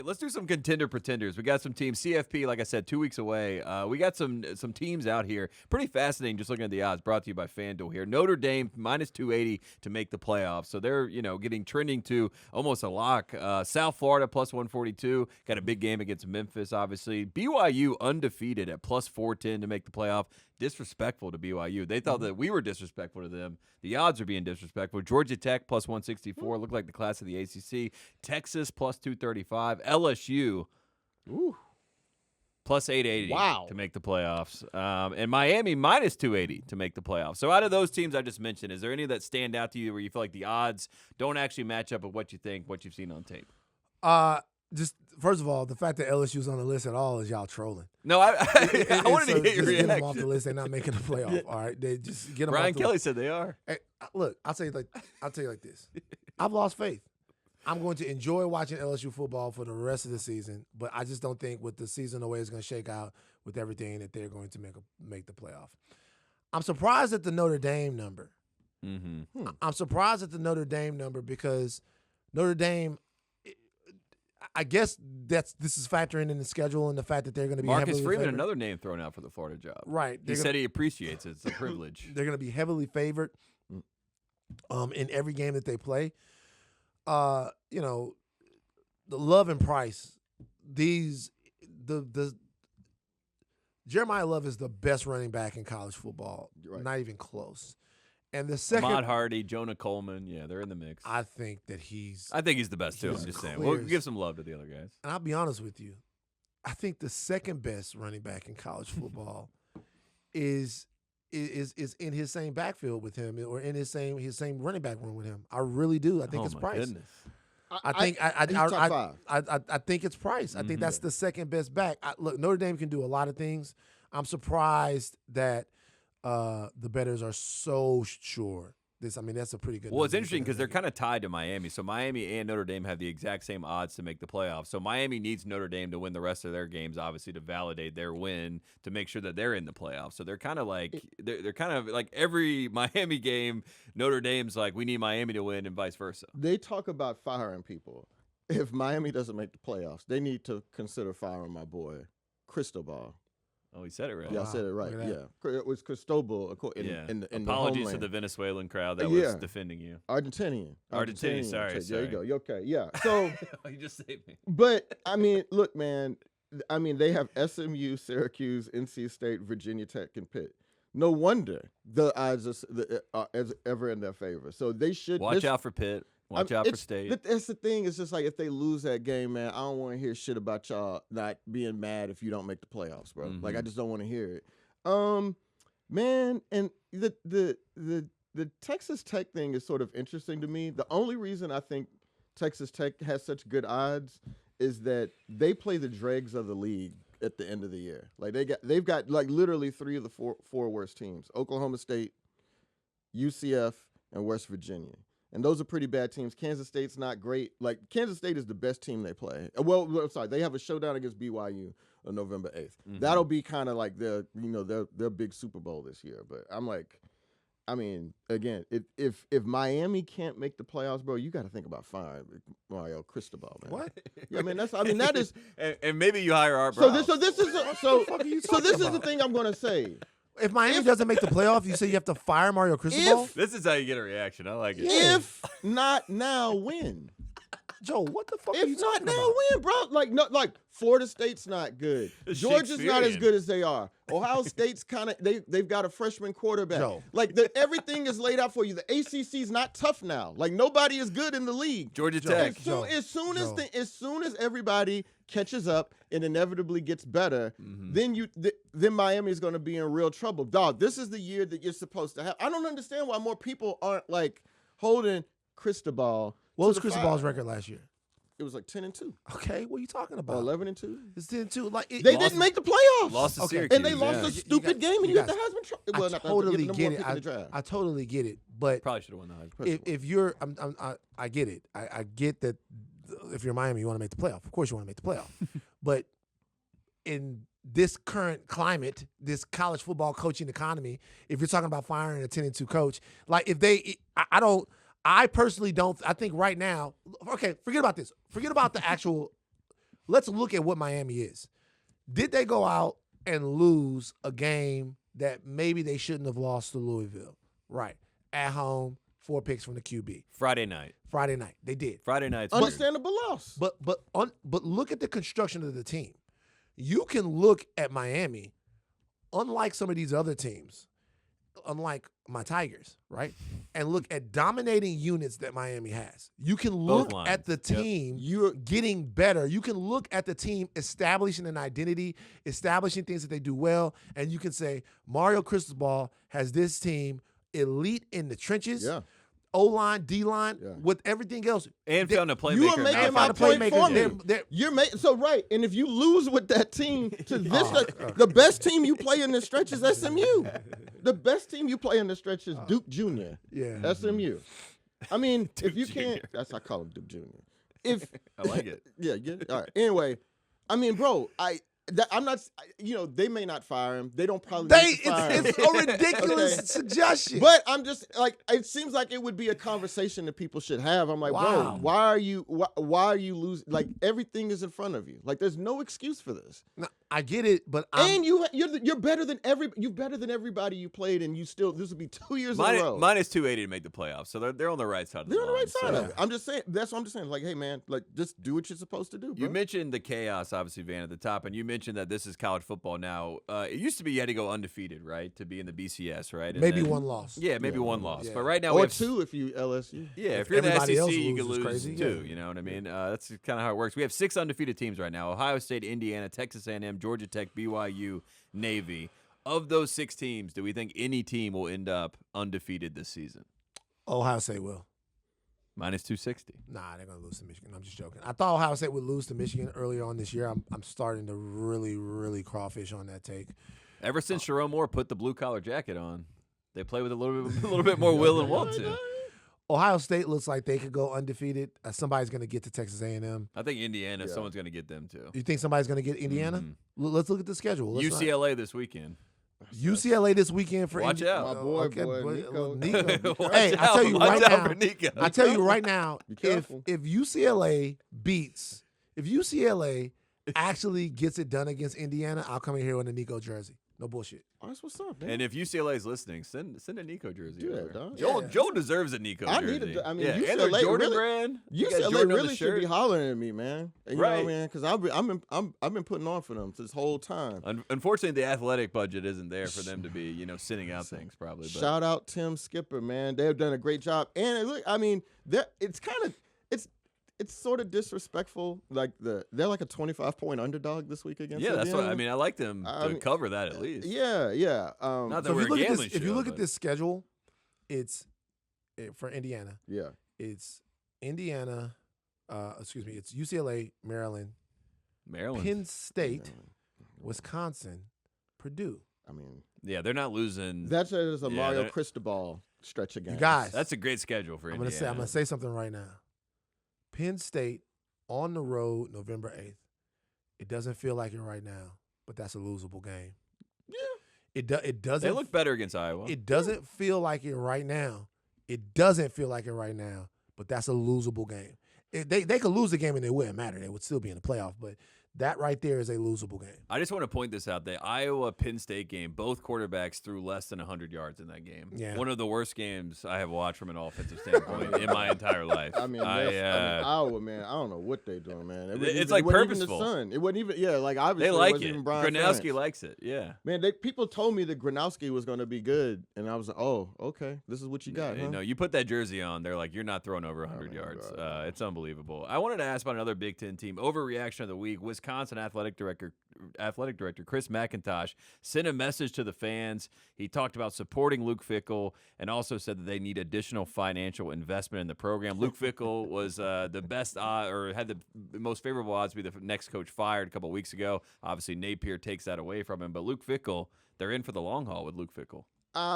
let's do some contender pretenders. We got some teams. CFP, like I said, 2 weeks away. We got some teams out here. Pretty fascinating just looking at the odds. Brought to you by FanDuel here. Notre Dame, minus 280 to make the playoffs. So they're, getting trending to almost a lock. South Florida, plus 142. Got a big game against Memphis, obviously. BYU, undefeated at plus 410 to make the playoff. Disrespectful to BYU. They thought that we were disrespectful to them. The odds are being disrespectful. Georgia Tech plus 164. Looked like the class of the ACC. Texas plus 235. LSU plus 880 to make the playoffs. And Miami minus 280 to make the playoffs. So out of those teams I just mentioned, is there any that stand out to you where you feel like the odds don't actually match up with what you think, what you've seen on tape? Just first of all, the fact that LSU's on the list at all is y'all trolling. No, I wanted to get your reaction. Get them off the list. They're not making the playoff. All right, they just get them. Brian off the Kelly list. said they are. Hey, look, I'll tell you like this. I've lost faith. I'm going to enjoy watching LSU football for the rest of the season, but I just don't think with the season the way it's going to shake out with everything that they're going to make the playoff. I'm surprised at the Notre Dame number. Mm-hmm. I'm surprised at the Notre Dame number because Notre Dame. I guess this is factoring in the schedule and the fact that they're going to be Marcus Freeman, favored. another name thrown out for the Florida job. Right. He said he appreciates it. It's a privilege. They're going to be heavily favored in every game that they play. The Love and Price, the Jeremiah Love is the best running back in college football. Right. Not even close. And the second, Ahmad Hardy, Jonah Coleman, they're in the mix. I think he's the best too. I'm just saying. We'll give some love to the other guys. And I'll be honest with you, I think the second best running back in college football is in his same backfield with him or in his same running back room with him. I really do. I think it's Price. Goodness. I think I think it's Price. I think that's the second best back. Look, Notre Dame can do a lot of things. I'm surprised that the bettors are so sure. That's a pretty good. Well, it's interesting because they're kind of tied to Miami. So Miami and Notre Dame have the exact same odds to make the playoffs. So Miami needs Notre Dame to win the rest of their games, obviously, to validate their win to make sure that they're in the playoffs. So they're kind of like they're kind of like every Miami game, Notre Dame's like, we need Miami to win and vice versa. They talk about firing people. If Miami doesn't make the playoffs, they need to consider firing my boy Cristobal. Oh, he said it right. Yeah, I said it right. Yeah, it was Cristobal. In Apologies the to the Venezuelan crowd that was defending you. Argentinian. Sorry. There you go. Okay, yeah. So you just saved me. But look, man. They have SMU, Syracuse, NC State, Virginia Tech, and Pitt. No wonder the odds are ever in their favor. So they should watch out for Pitt. Watch out for State. But that's the thing. It's just like if they lose that game, man, I don't want to hear shit about y'all not being mad if you don't make the playoffs, bro. Mm-hmm. Like I just don't want to hear it. Man, and the Texas Tech thing is sort of interesting to me. The only reason I think Texas Tech has such good odds is that they play the dregs of the league at the end of the year. Like they've got like literally three of the four worst teams: Oklahoma State, UCF, and West Virginia. And those are pretty bad teams. Kansas State's not great. Like, Kansas State is the best team they play. Well, I'm sorry. They have a showdown against BYU on November 8th. Mm-hmm. That'll be kind of like their big Super Bowl this year. But I'm like, again, if Miami can't make the playoffs, bro, you got to think about firing Mario Cristobal, man. What? Yeah, that is. and maybe you hire our bro. So this is the thing I'm going to say. If Miami doesn't make the playoff, you say you have to fire Mario Cristobal? This is how you get a reaction. I like it. If not now, when? Joe, what the fuck are you talking about? If not now, when, bro? Like Florida State's not good. Georgia's not as good as they are. Ohio State's kind of they've got a freshman quarterback. Joe. Like everything is laid out for you. The ACC's not tough now. Like nobody is good in the league. Georgia Tech. As soon as everybody catches up and inevitably gets better, then Miami is going to be in real trouble. Dog, this is the year that you're supposed to have. I don't understand why more people aren't like holding Cristobal. What was Cristobal's record last year? It was like 10-2. Okay, what are you talking about? 11-2. It's 10-2. Like they didn't make the playoffs. Lost to Syracus, and they lost a stupid game and you got the Heisman Trophy. Well, I totally get it. I totally get it. But probably should have won the Heisman. If you're, I get it. I get that. If you're Miami, you want to make the playoff. Of course, you want to make the playoff. But in this current climate, this college football coaching economy, if you're talking about firing a 10-2 coach, like if they, I personally don't. I think right now, okay, forget about this. Forget about the actual let's look at what Miami is. Did they go out and lose a game that maybe they shouldn't have lost to Louisville? Right. At home, 4 picks from the QB. Friday night. They did. Friday night's Understandable loss. But look at the construction of the team. You can look at Miami, unlike some of these other teams, unlike my Tigers, right? And look at dominating units that Miami has. You can look at the team getting better. You can look at the team establishing an identity, establishing things that they do well, and you can say Mario Cristobal has this team elite in the trenches. Yeah. O-line, D-line, with everything else. And found a playmaker. You are making my point for me. You're right. And if you lose with that team to this, the best team you play in the stretch is SMU. The best team you play in the stretch is Duke Jr. Yeah. SMU. I mean, if you can't, I call him Duke Jr. If I like it. Yeah, get it. All right. Anyway, I mean, bro, I'm not. They may not fire him. They don't probably. Need to fire him. It's a ridiculous suggestion. But I'm just like, it seems like it would be a conversation that people should have. I'm like, bro, why are you losing? Like, everything is in front of you. Like, there's no excuse for this. No, I get it, but you're better than everybody you played, and this would be 2 years in a row. Minus 280 to make the playoffs, so they're on the right side of the line. They're on the right side of it. I'm just saying. That's what I'm just saying. Like, hey man, like, just do what you're supposed to do. Bro. You mentioned the chaos, obviously, Van, at the top, and you mentioned that this is college football now. It used to be you had to go undefeated, right, to be in the BCS, right? And maybe one loss. Yeah, maybe one loss. Yeah. But right now or we have two if you LSU. Yeah, if you're in the Everybody else SEC, you could loses lose crazy. two. Yeah. You know what I mean? That's kind of how it works. We have 6 undefeated teams right now: Ohio State, Indiana, Texas A&M, Georgia Tech, BYU, Navy. Of those 6 teams, do we think any team will end up undefeated this season? Ohio State will. Minus 260. Nah, they're going to lose to Michigan. I'm just joking. I thought Ohio State would lose to Michigan earlier on this year. I'm starting to really, really crawfish on that take. Ever since Sharon Moore put the blue-collar jacket on, they play with a little bit more will and want to. Ohio State looks like they could go undefeated. Somebody's going to get to Texas A&M. I think Indiana, someone's going to get them too. You think somebody's going to get Indiana? Let's look at the schedule. UCLA this weekend. UCLA this weekend for Watch out. My boy, Nico. Hey, I tell you right now. Nico. I tell you right now. If careful. UCLA actually gets it done against Indiana, I'll come in here in a Nico jersey. No bullshit. Oh, that's what's up, man. And if UCLA is listening, send a Nico jersey. Do over. that, dog. Joel deserves a Nico jersey. And their UCLA Jordan really, brand. You got UCLA Jordan on the really should shirt. be hollering at me, man. You Right. know, man, because I've been putting on for them this whole time. Unfortunately, the athletic budget isn't there for them to be, sending out things probably. But. Shout out Tim Skipper, man. They have done a great job. And look, I mean, it's sort of disrespectful. Like they're like a 25-point underdog this week against. Yeah, that's Indiana. what I mean. I like them to cover that at least. Yeah. Not that So we're a gambling if you look show, at this schedule, it's for Indiana. Yeah. It's Indiana. It's UCLA, Maryland, Penn State, Wisconsin, Purdue. I mean, yeah, they're not losing. That's a Mario Cristobal stretch again. You guys, that's a great schedule for Indiana. I'm gonna say something right now. Penn State on the road November 8th. It doesn't feel like it right now, but that's a losable game. Yeah. It doesn't. They look better against Iowa. It doesn't feel like it right now. It doesn't feel like it right now, but that's a losable game. They could lose the game and it wouldn't matter. They would still be in the playoff, but that right there is a losable game. I just want to point this out. The Iowa-Penn State game, both quarterbacks threw less than 100 yards in that game. Yeah. One of the worst games I have watched from an offensive standpoint in my entire life. I mean, Iowa, man, I don't know what they're doing, man. It's like purposeful. Even the sun. It wasn't even, like, obviously they like it wasn't it. even Brian Gronowski Ferentz. likes it, yeah. Man, people told me that Gronowski was going to be good, and I was like, oh, okay, this is what you got, huh? No, you put that jersey on, they're like, you're not throwing over 100 yards. It's unbelievable. I wanted to ask about another Big Ten team. Overreaction of the week, Wisconsin athletic director Chris McIntosh sent a message to the fans. He talked about supporting Luke Fickell and also said that they need additional financial investment in the program. Luke Fickell was the best or had the most favorable odds to be the next coach fired a couple weeks ago. Obviously, Napier takes that away from him. But Luke Fickell, they're in for the long haul with Luke Fickell.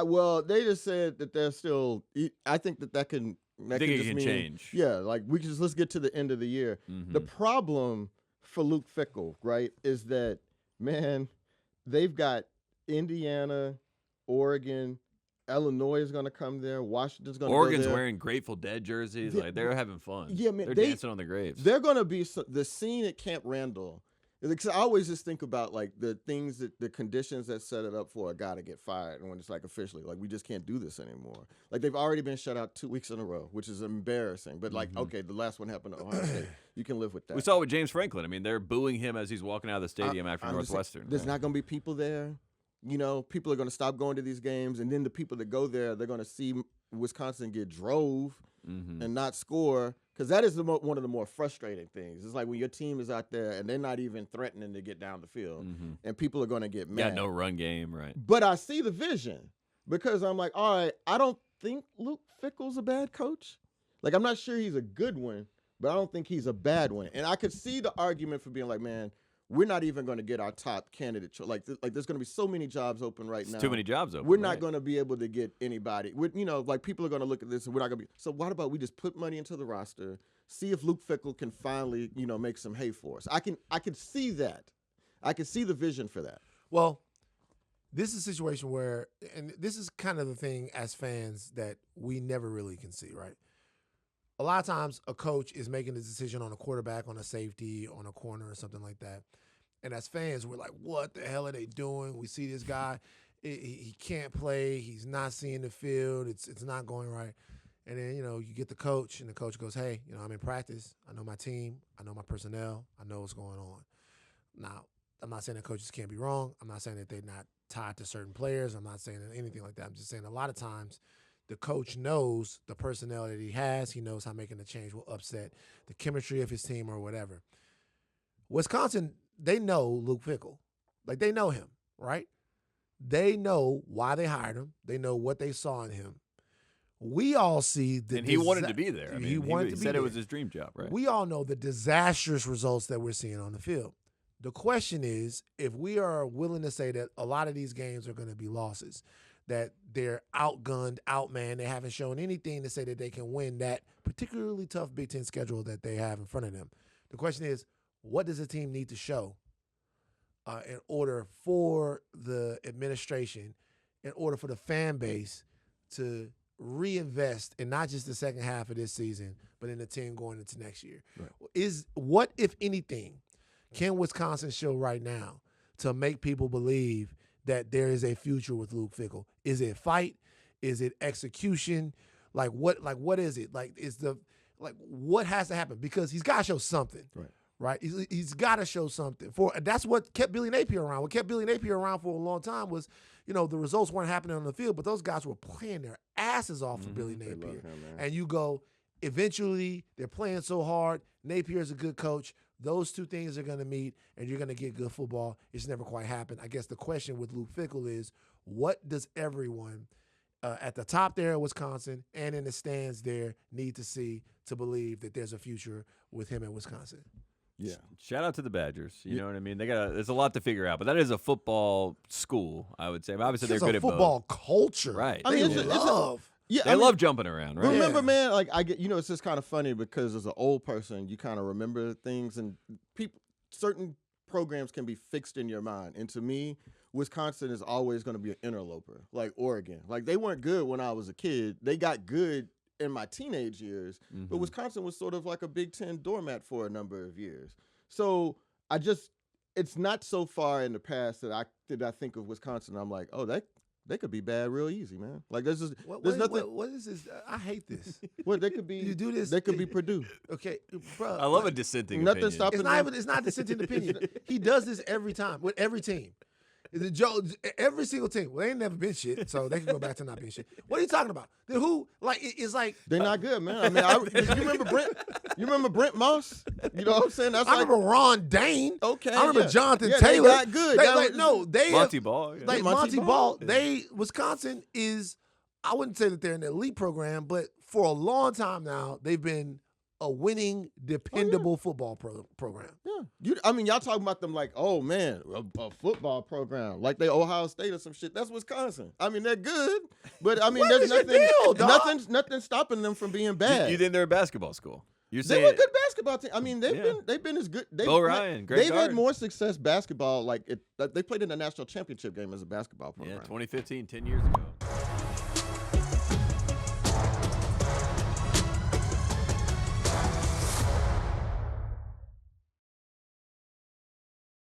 Well, they just said that they're still – I think that can – I think it can change. Yeah, like let's get to the end of the year. Mm-hmm. The problem – for Luke Fickell, right, is that, man, they've got Indiana, Oregon, Illinois is going to come there. Washington's going to Oregon's go there. wearing Grateful Dead jerseys. Like they're having fun. Yeah, man, they're they- dancing on the graves. They're going to be the scene at Camp Randall. Because I always just think about like the things that the conditions that set it up for a guy to get fired, and when it's like officially like we just can't do this anymore. Like they've already been shut out 2 weeks in a row, which is embarrassing. But like, okay, the last one happened at Ohio State. You can live with that. We saw with James Franklin. I mean, they're booing him as he's walking out of the stadium after I'm just saying, Northwestern. there's not going to be people there. You know, people are going to stop going to these games, and then the people that go there, they're going to see Wisconsin get drove and not score, because that is one of the more frustrating things. It's like when your team is out there and they're not even threatening to get down the field, and people are going to get mad. Got no run game, right? But I see the vision, because I'm like, all right, I don't think Luke Fickell's a bad coach. Like, I'm not sure he's a good one, but I don't think he's a bad one. And I could see the argument for being like, man, we're not even going to get our top candidate. Like there's going to be so many jobs open right now. Too many jobs open. We're not going to be able to get anybody. Like people are going to look at this and we're not going to be. So what about we just put money into the roster, see if Luke Fickell can finally, make some hay for us. I can see that. I can see the vision for that. Well, this is a situation where, and this is kind of the thing as fans that we never really can see, right? A lot of times a coach is making a decision on a quarterback, on a safety, on a corner or something like that. And as fans, we're like, what the hell are they doing? We see this guy, he can't play. He's not seeing the field. It's not going right. And then, you get the coach, and the coach goes, hey, I'm in practice. I know my team. I know my personnel. I know what's going on. Now, I'm not saying that coaches can't be wrong. I'm not saying that they're not tied to certain players. I'm not saying anything like that. I'm just saying a lot of times the coach knows the personnel that he has. He knows how making a change will upset the chemistry of his team or whatever. Wisconsin, they know Luke Fickell. Like, they know him, right? They know why they hired him. They know what they saw in him. We all see the And he wanted to be there. I mean, he said it was his dream job, right? We all know the disastrous results that we're seeing on the field. The question is, if we are willing to say that a lot of these games are going to be losses, that they're outgunned, outmanned, they haven't shown anything to say that they can win that particularly tough Big Ten schedule that they have in front of them. The question is, what does a team need to show in order for the administration, in order for the fan base to reinvest in not just the second half of this season, but in the team going into next year? Right. What, if anything, can Wisconsin show right now to make people believe that there is a future with Luke Fickell? Is it fight? Is it execution? What is it? What has to happen? Because he's got to show something. Right? He's got to show something. That's what kept Billy Napier around. What kept Billy Napier around for a long time was, the results weren't happening on the field, but those guys were playing their asses off for Billy Napier. And you go, eventually they're playing so hard. Napier's a good coach. Those two things are going to meet, and you're going to get good football. It's never quite happened. I guess the question with Luke Fickell is, what does everyone at the top there at Wisconsin and in the stands there need to see to believe that there's a future with him at Wisconsin? Yeah. Shout out to the Badgers. You know what I mean? There's a lot to figure out, but that is a football school, I would say. Obviously, they're good at both. It's a football culture. Right. I mean, they love jumping around, right? Remember, man, like I get, it's just kind of funny because as an old person, you kind of remember things, and certain programs can be fixed in your mind. And to me, Wisconsin is always going to be an interloper, like Oregon. Like, they weren't good when I was a kid. They got good in my teenage years, but Wisconsin was sort of like a Big Ten doormat for a number of years. So it's not so far in the past that I think of Wisconsin. I'm like, oh, they could be bad real easy, man. Like, there's nothing. What is this? I hate this. Well, they could be. You do this. They could be Purdue. Okay, bro. I love a dissenting Nothing opinion. stopping them. It's not a dissenting opinion. He does this every time with every team. Every single team. Well, they ain't never been shit, so they can go back to not being shit. What are you talking about? It's like they're not good, man. I mean, you remember Brent? You remember Brent Moss? You know what I'm saying? I remember Ron Dane. Okay, I remember Jonathan They Taylor. got good. Monty Ball. Yeah. Like Monty Monty Ball. Ball. Wisconsin is. I wouldn't say that they're an elite program, but for a long time now, they've been a winning, dependable football program. Yeah. Y'all talking about them like, oh, man, a football program. Like they Ohio State or some shit. That's Wisconsin. I mean, they're good. But, I mean, there's nothing stopping them from being bad. You think they're a basketball school? You're They saying were a good basketball team. I mean, they've been as good. Bo Ryan, great They've guard. had more success basketball. They played in the national championship game as a basketball program. Yeah, 2015, 10 years ago.